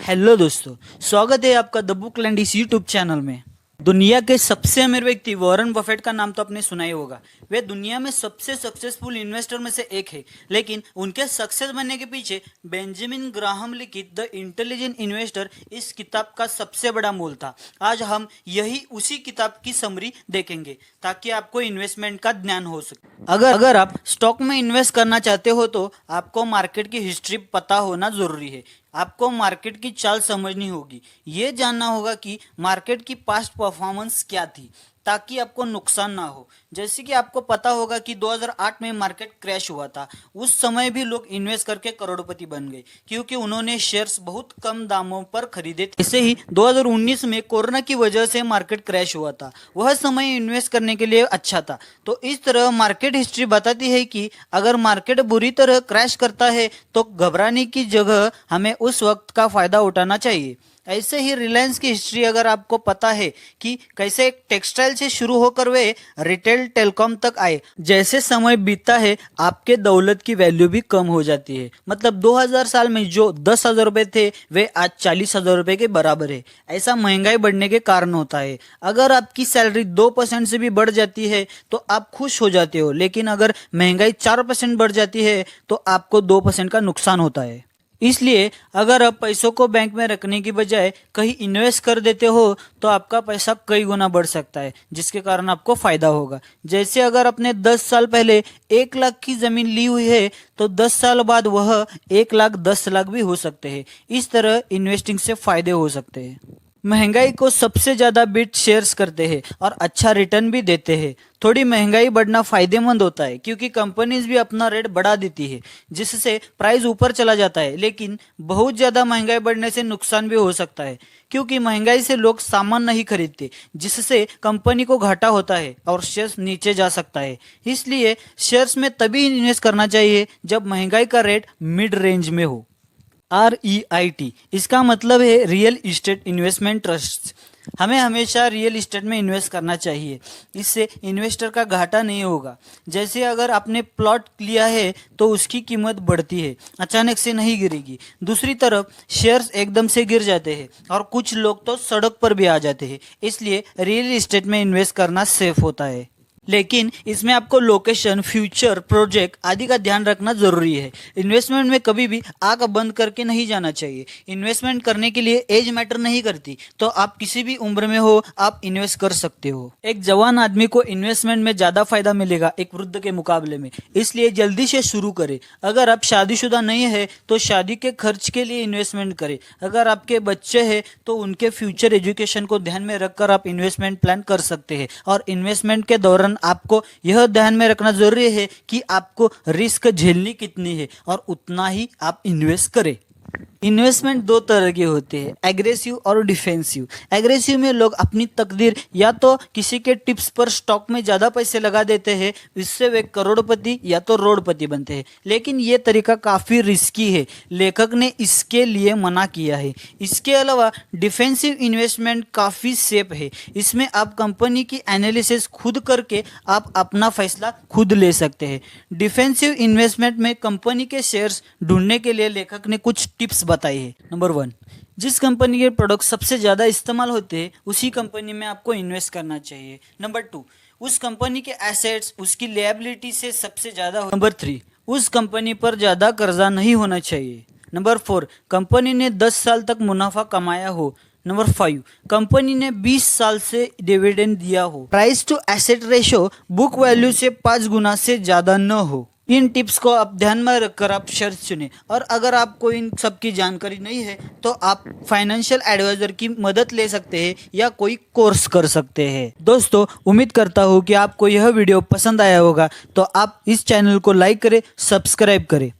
Hello दोस्तों, स्वागत है आपका द बुक लैंड इस यूट्यूब चैनल में। दुनिया के सबसे अमीर व्यक्ति वॉरेन बफेट का नाम तो आपने सुना ही होगा। वे दुनिया में सबसे सक्सेसफुल इन्वेस्टर में से एक है, लेकिन उनके सक्सेस बनने के पीछे बेंजामिन ग्राहम लिखित द इंटेलिजेंट इन्वेस्टर इस किताब का सबसे बड़ा मोल था। आज हम यही उसी किताब की समरी देखेंगे ताकि आपको इन्वेस्टमेंट का ज्ञान हो सके। अगर आप स्टॉक में इन्वेस्ट करना चाहते हो तो आपको मार्केट की हिस्ट्री पता होना जरूरी है। आपको मार्केट की चाल समझनी होगी, ये जानना होगा कि मार्केट की पास्ट परफॉर्मेंस क्या थी ताकि आपको नुकसान ना हो। जैसे कि आपको पता होगा कि 2008 में मार्केट क्रैश हुआ था। उस समय भी लोग इन्वेस्ट करके करोड़पति बन गए क्योंकि उन्होंने शेयर्स बहुत कम दामों पर खरीदे थे। ऐसे ही 2019 में कोरोना की वजह से मार्केट क्रैश हुआ था। वह समय इन्वेस्ट करने के लिए अच्छा था। तो इस तरह मार्केट हिस्ट्री बताती है कि अगर मार्केट बुरी तरह क्रैश करता है तो घबराने की जगह हमें उस वक्त का फायदा उठाना चाहिए। ऐसे ही रिलायंस की हिस्ट्री अगर आपको पता है कि कैसे एक टेक्सटाइल से शुरू होकर वे रिटेल टेलीकॉम तक आए, जैसे समय बीतता है आपके दौलत की वैल्यू भी कम हो जाती है। मतलब 2000 साल में जो 10,000 रुपए थे वे आज 40,000 रुपए के बराबर है। ऐसा महंगाई बढ़ने के कारण होता है। अगर आपकी सैलरी 2% से भी बढ़ जाती है तो आप खुश हो जाते हो, लेकिन अगर महंगाई 4% बढ़ जाती है तो आपको 2% का नुकसान होता है। इसलिए अगर आप पैसों को बैंक में रखने की बजाय कहीं इन्वेस्ट कर देते हो तो आपका पैसा कई गुना बढ़ सकता है, जिसके कारण आपको फायदा होगा। जैसे अगर आपने 10 साल पहले 1 लाख की जमीन ली हुई है तो 10 साल बाद वह 1 लाख 10 लाख भी हो सकते हैं। इस तरह इन्वेस्टिंग से फायदे हो सकते हैं। महंगाई को सबसे ज्यादा बीट शेयर्स करते हैं और अच्छा रिटर्न भी देते हैं। थोड़ी महंगाई बढ़ना फायदेमंद होता है क्योंकि कंपनीज भी अपना रेट बढ़ा देती है, जिससे प्राइस ऊपर चला जाता है। लेकिन बहुत ज्यादा महंगाई बढ़ने से नुकसान भी हो सकता है क्योंकि महंगाई से लोग सामान नहीं खरीदते, जिससे कंपनी को घाटा होता है और शेयर्स नीचे जा सकता है। इसलिए शेयर्स में तभी इन्वेस्ट करना चाहिए जब महंगाई का रेट मिड रेंज में हो। REIT इसका मतलब है रियल इस्टेट इन्वेस्टमेंट ट्रस्ट। हमें हमेशा रियल इस्टेट में इन्वेस्ट करना चाहिए, इससे इन्वेस्टर का घाटा नहीं होगा। जैसे अगर आपने प्लॉट लिया है तो उसकी कीमत बढ़ती है, अचानक से नहीं गिरेगी। दूसरी तरफ शेयर्स एकदम से गिर जाते हैं और कुछ लोग तो सड़क पर भी आ जाते हैं। इसलिए रियल इस्टेट में इन्वेस्ट करना सेफ होता है, लेकिन इसमें आपको लोकेशन, फ्यूचर, प्रोजेक्ट आदि का ध्यान रखना जरूरी है। इन्वेस्टमेंट में कभी भी आंख बंद करके नहीं जाना चाहिए। इन्वेस्टमेंट करने के लिए एज मैटर नहीं करती, तो आप किसी भी उम्र में हो आप इन्वेस्ट कर सकते हो। एक जवान आदमी को इन्वेस्टमेंट में ज्यादा फायदा मिलेगा एक वृद्ध के मुकाबले में, इसलिए जल्दी से शुरू करें। अगर आप शादीशुदा नहीं है तो शादी के खर्च के लिए इन्वेस्टमेंट करें। अगर आपके बच्चे हैं तो उनके फ्यूचर एजुकेशन को ध्यान में रखकर आप इन्वेस्टमेंट प्लान कर सकते हैं। और इन्वेस्टमेंट के दौरान आपको यह ध्यान में रखना जरूरी है कि आपको रिस्क झेलनी कितनी है और उतना ही आप इन्वेस्ट करें। इन्वेस्टमेंट 2 तरह के होते हैं, एग्रेसिव और डिफेंसिव। एग्रेसिव में लोग अपनी तकदीर या तो किसी के टिप्स पर स्टॉक में ज्यादा पैसे लगा देते हैं, इससे वे करोड़पति या तो रोडपति बनते हैं। लेकिन ये तरीका काफी रिस्की है, लेखक ने इसके लिए मना किया है। इसके अलावा डिफेंसिव इन्वेस्टमेंट काफी सेफ है। इसमें आप कंपनी की एनालिसिस खुद करके आप अपना फैसला खुद ले सकते हैं। डिफेंसिव इन्वेस्टमेंट में कंपनी के शेयर्स ढूंढने के लिए लेखक ने कुछ टिप्स बताई है। नंबर 1, जिस कंपनी के प्रोडक्ट सबसे ज्यादा इस्तेमाल होते हैं उसी कंपनी में आपको इन्वेस्ट करना चाहिए। नंबर 2, उस कंपनी के एसेट्स उसकी लायबिलिटी से सबसे ज्यादा हो। नंबर 3, उस कंपनी पर ज्यादा कर्जा नहीं होना चाहिए। नंबर 4, कंपनी ने 10 साल तक मुनाफा कमाया हो। नंबर 5, कंपनी ने 20 साल से डिविडेंड दिया हो। Price to asset ratio book value से 5 गुना से ज्यादा न हो। इन टिप्स को आप ध्यान में रखकर आप शेयर्स चुनें। और अगर आपको इन सब की जानकारी नहीं है तो आप फाइनेंशियल एडवाइजर की मदद ले सकते हैं या कोई कोर्स कर सकते हैं। दोस्तों, उम्मीद करता हूँ कि आपको यह वीडियो पसंद आया होगा, तो आप इस चैनल को लाइक करें, सब्सक्राइब करें।